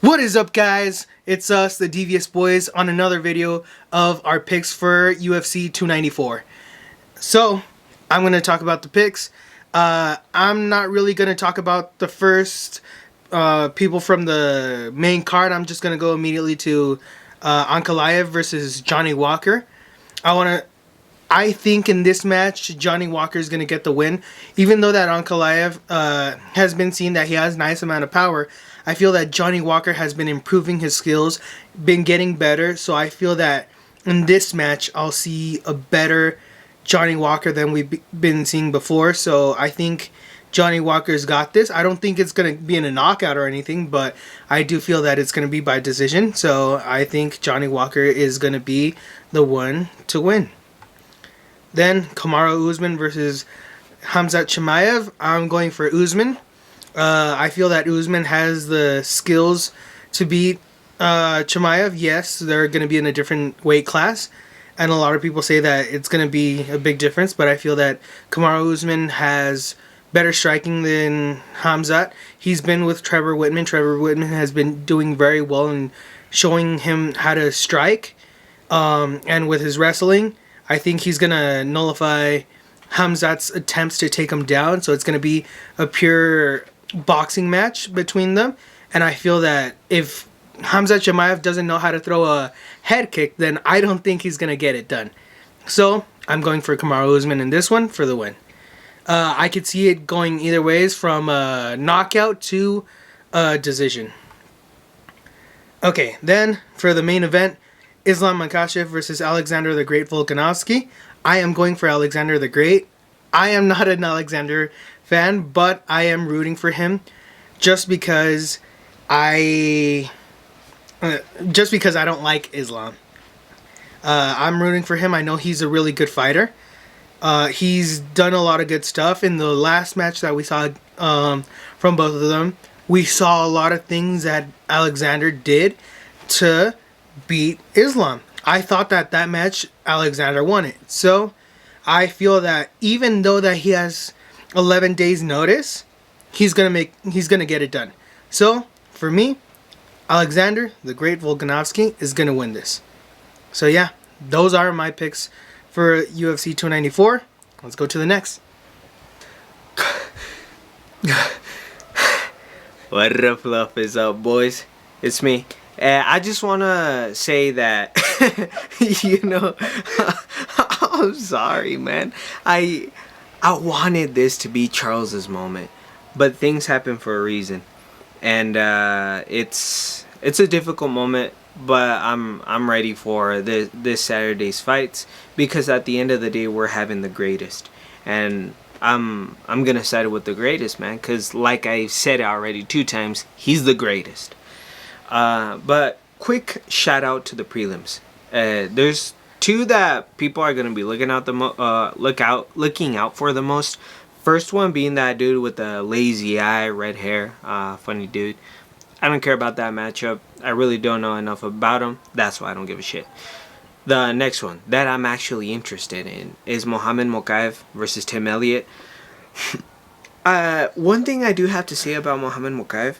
What is up, guys? It's us, the Devious Boys, on another video of our picks for UFC 294. So, I'm going to talk about the picks. I'm not really going to talk about the first people from the main card. I'm just going to go immediately to Ankalaev versus Johnny Walker. I think in this match, Johnny Walker is going to get the win. Even though that Ankalaev has been seen that he has a nice amount of power, I feel that Johnny Walker has been improving his skills, been getting better. So I feel that in this match, I'll see a better Johnny Walker than we've been seeing before. So I think Johnny Walker's got this. I don't think it's going to be in a knockout or anything, but I do feel that it's going to be by decision. So I think Johnny Walker is going to be the one to win. Then Kamaru Usman versus Khamzat Chimaev. I'm going for Usman. I feel that Usman has the skills to beat Chimaev. Yes, they're going to be in a different weight class, and a lot of people say that it's going to be a big difference, but I feel that Kamaru Usman has better striking than Khamzat. He's been with Trevor Whitman. Trevor Whitman has been doing very well in showing him how to strike, and with his wrestling, I think he's going to nullify Khamzat's attempts to take him down, so it's going to be a pure boxing match between them. And I feel that if Khamzat Chimaev doesn't know how to throw a head kick, then I don't think he's going to get it done. So I'm going for Kamaru Usman in this one for the win. I could see it going either ways, from a knockout to a decision. Okay, then for the main event, Islam Makhachev versus Alexander the Great Volkanovski. I am going for Alexander the Great. I am not an Alexander fan, but I am rooting for him just because I don't like Islam. I'm rooting for him. I know he's a really good fighter. He's done a lot of good stuff. In the last match that we saw from both of them, we saw a lot of things that Alexander did to beat Islam. I thought that match Alexander won it. So I feel that even though that he has 11 days notice, he's gonna get it done. So for me, Alexander the Great Volkanovski is gonna win this. So yeah, those are my picks for UFC 294. Let's go to the next. What up, Fluff is up, boys? It's me. I just want to say that, I'm sorry, man. I wanted this to be Charles's moment, but things happen for a reason, and it's a difficult moment. But I'm ready for this Saturday's fights, because at the end of the day, we're having the greatest, and I'm gonna side with the greatest, man. Cause like I said already 2 times, he's the greatest. But quick shout out to the prelims. There's 2 that people are gonna be looking out for the most. First one being that dude with the lazy eye, red hair, funny dude. I don't care about that matchup. I really don't know enough about him. That's why I don't give a shit. The next one that I'm actually interested in is Muhammad Mokaev versus Tim Elliott. One thing I do have to say about Muhammad Mokaev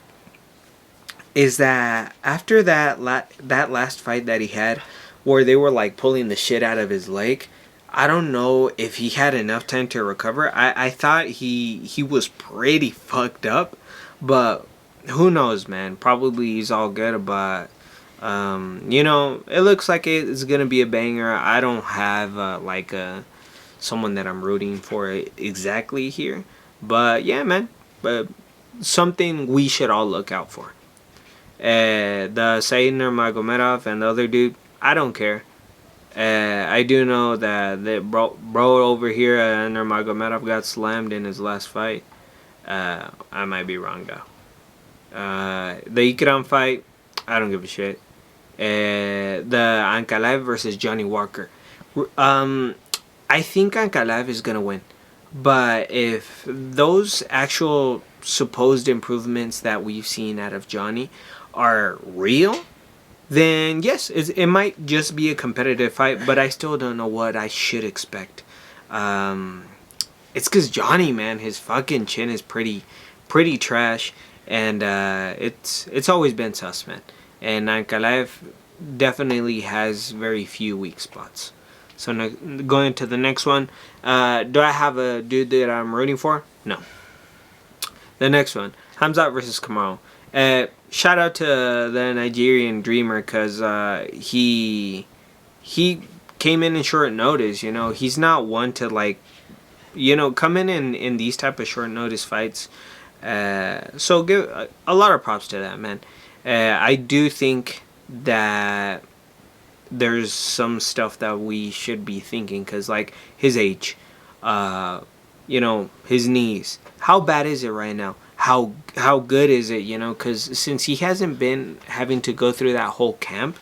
is that after that last fight that he had, where they were like pulling the shit out of his leg, I don't know if he had enough time to recover. I thought he was pretty fucked up, but who knows, man. Probably he's all good, but it looks like it's gonna be a banger. I don't have someone that I'm rooting for exactly here, but yeah, man. But something we should all look out for. The Said Nurmagomedov and the other dude, I don't care. I do know that bro over here, Nurmagomedov, got slammed in his last fight. I might be wrong though. The Ikram fight, I don't give a shit. The Ankalaev versus Johnny Walker. I think Ankalaev is gonna win, but if those actual supposed improvements that we've seen out of Johnny are real, then yes, it might just be a competitive fight, but I still don't know what I should expect. It's because Johnny, man, his fucking chin is pretty trash, and it's always been sus, man. And Ankalaev definitely has very few weak spots. So going to the next one, do I have a dude that I'm rooting for? No. The next one, Hamzat versus Kamaru. Shout out to the Nigerian Dreamer, because he came in short notice. You know, he's not one to like, you know, come in these type of short notice fights. So give a lot of props to that, man. I do think that there's some stuff that we should be thinking, because like his age, you know, his knees, how bad is it right now, how good is it, you know, because since he hasn't been having to go through that whole camp,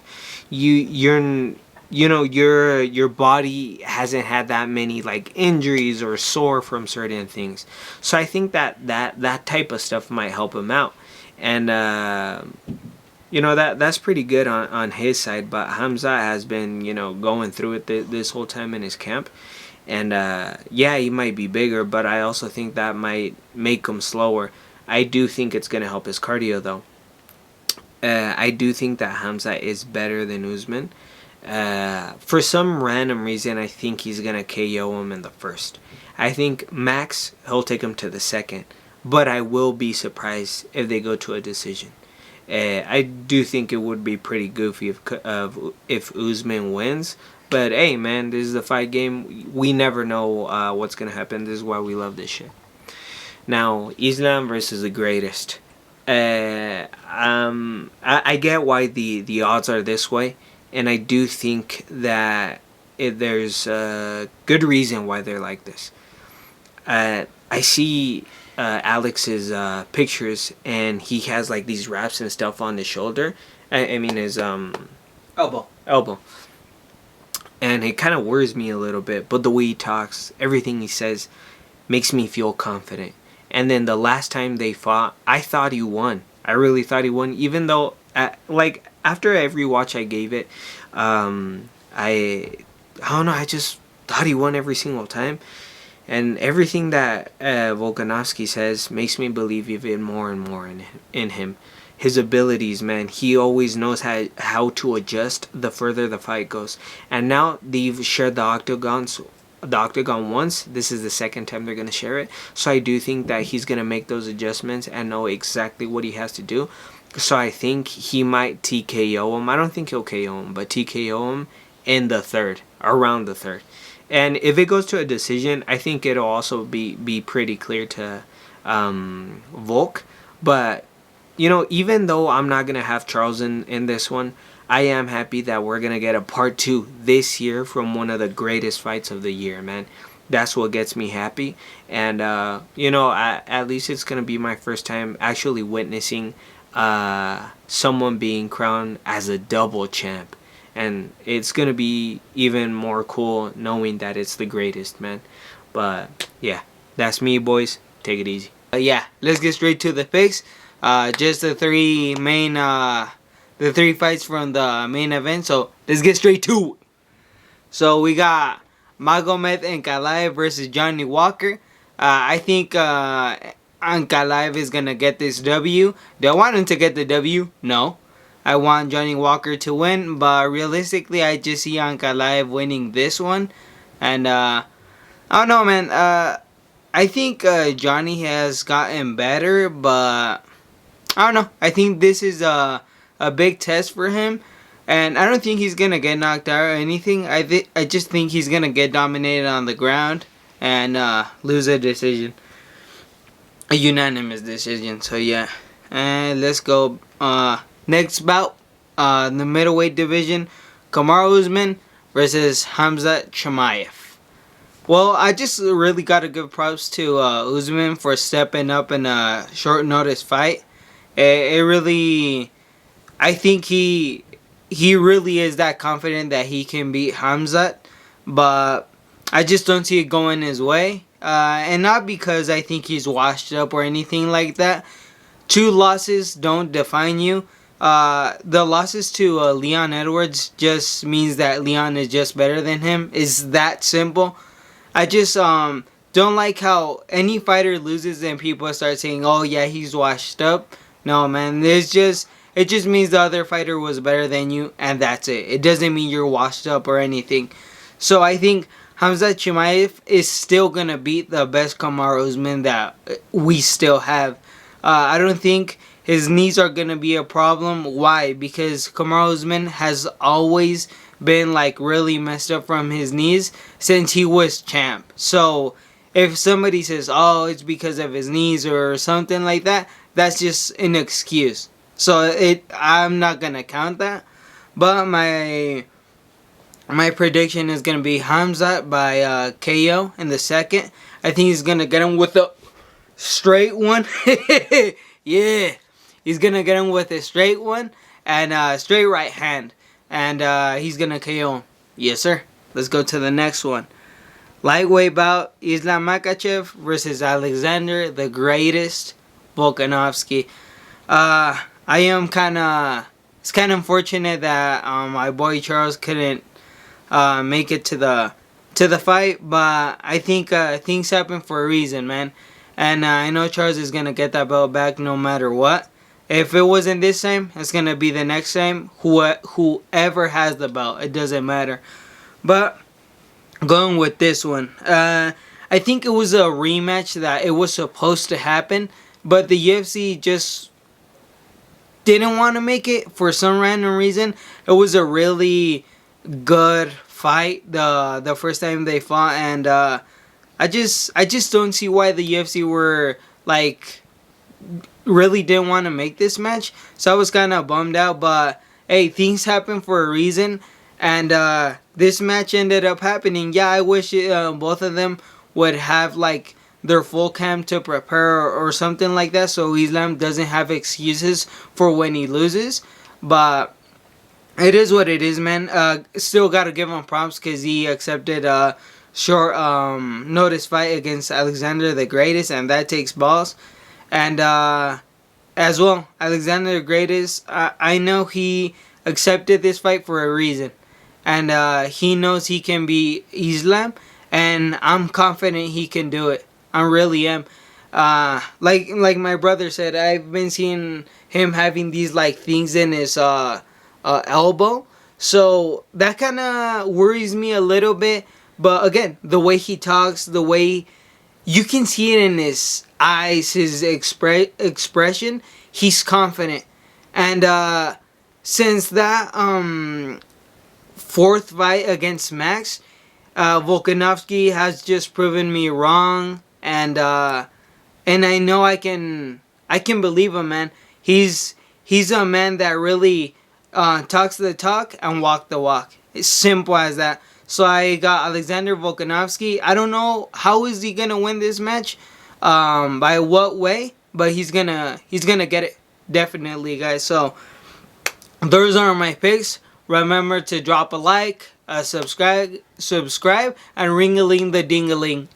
your body hasn't had that many like injuries or sore from certain things. So I think that type of stuff might help him out. And you know, that's pretty good on his side. But Hamza has been, you know, going through it this whole time in his camp. And yeah, he might be bigger, but I also think that might make him slower. I do think it's going to help his cardio, though. I do think that Hamza is better than Usman. For some random reason, I think he's going to KO him in the first. I think max, he'll take him to the second. But I will be surprised if they go to a decision. I do think it would be pretty goofy if Usman wins. But hey, man, this is the fight game. We never know what's going to happen. This is why we love this shit. Now, Islam versus the greatest. I get why the odds are this way. And I do think that there's a good reason why they're like this. I see Alex's pictures, and he has like these wraps and stuff on his shoulder. I mean his elbow, and it kind of worries me a little bit. But the way he talks, everything he says, makes me feel confident. And then the last time they fought, I thought he won. I really thought he won, even though like after every watch I gave it, I don't know. I just thought he won every single time. And everything that Volkanovski says makes me believe even more and more in him. His abilities, man, he always knows how to adjust the further the fight goes. And now they've shared the octagon once. This is the second time they're going to share it. So I do think that he's going to make those adjustments and know exactly what he has to do. So I think he might TKO him. I don't think he'll KO him, but TKO him in the third, around the third. And if it goes to a decision, I think it'll also be pretty clear to Volk. But, you know, even though I'm not going to have Charles in this one, I am happy that we're going to get a part 2 this year from one of the greatest fights of the year, man. That's what gets me happy. And, you know, at least it's going to be my first time actually witnessing someone being crowned as a double champ. And it's going to be even more cool knowing that it's the greatest, man. But, yeah, that's me, boys. Take it easy. Yeah, let's get straight to the picks. Just the three fights from the main event. So, let's get straight to it. So, we got Magomed Ankalaev versus Johnny Walker. I think Ankalaev is going to get this W. Do I want him to get the W? No. I want Johnny Walker to win, but realistically, I just see Ankalaev winning this one. And, I don't know, man. I think Johnny has gotten better, but I don't know. I think this is a big test for him. And I don't think he's going to get knocked out or anything. I just think he's going to get dominated on the ground and lose a decision. A unanimous decision. So, yeah. And let's go. Next bout, the middleweight division, Kamaru Usman versus Hamzat Chimaev. Well, I just really got to give props to Usman for stepping up in a short notice fight. It really, I think he really is that confident that he can beat Hamzat, but I just don't see it going his way. And not because I think he's washed up or anything like that. 2 losses don't define you. The losses to Leon Edwards just means that Leon is just better than him. It's that simple. I just don't like how any fighter loses and people start saying, oh yeah, he's washed up. No, man. It just means the other fighter was better than you, and that's it. It doesn't mean you're washed up or anything. So I think Hamza Chimaev is still gonna beat the best Kamaru Usman that we still have. I don't think his knees are gonna be a problem. Why? Because Kamaru Usman has always been like really messed up from his knees since he was champ. So if somebody says, "Oh, it's because of his knees" or something like that, that's just an excuse. So I'm not gonna count that. But my prediction is gonna be Hamzat by KO in the second. I think he's gonna get him with a straight one. Yeah, he's gonna get him with a straight one and straight right hand, and he's gonna KO him. Yes, sir. Let's go to the next one. Lightweight bout: Islam Makhachev versus Alexander the Greatest Volkanovski. I am it's kind of unfortunate that my boy Charles couldn't make it to the fight, but I think things happen for a reason, man. And I know Charles is gonna get that belt back no matter what. If it wasn't this time, it's gonna be the next time. Whoever has the belt, it doesn't matter. But going with this one, I think it was a rematch that it was supposed to happen, but the UFC just didn't want to make it for some random reason. It was a really good fight the first time they fought, and I just don't see why the UFC were like really didn't want to make this match. So I was kind of bummed out, but hey, things happen for a reason, and this match ended up happening. Yeah, I wish both of them would have like their full camp to prepare or something like that, so Islam doesn't have excuses for when he loses. But it is what it is, man. Still gotta give him props because he accepted a short notice fight against Alexander the Greatest, and that takes balls. And as well, Alexander the Greatest, I know he accepted this fight for a reason, and he knows he can beat Islam, and I'm confident he can do it. I really am. Like my brother said, I've been seeing him having these like things in his elbow, so that kind of worries me a little bit. But again, the way he talks, the way you can see it in his eyes, his expression, he's confident. And since that fourth fight against Max, Volkanovski has just proven me wrong, and I know I can believe him, man. He's a man that really talks the talk and walk the walk. It's simple as that. So I got Alexander Volkanovski. I don't know how is he gonna win this match, by what way, but he's gonna get it definitely, guys. So those are my picks. Remember to drop a like, subscribe, and ring-a-ling the ding-a-ling.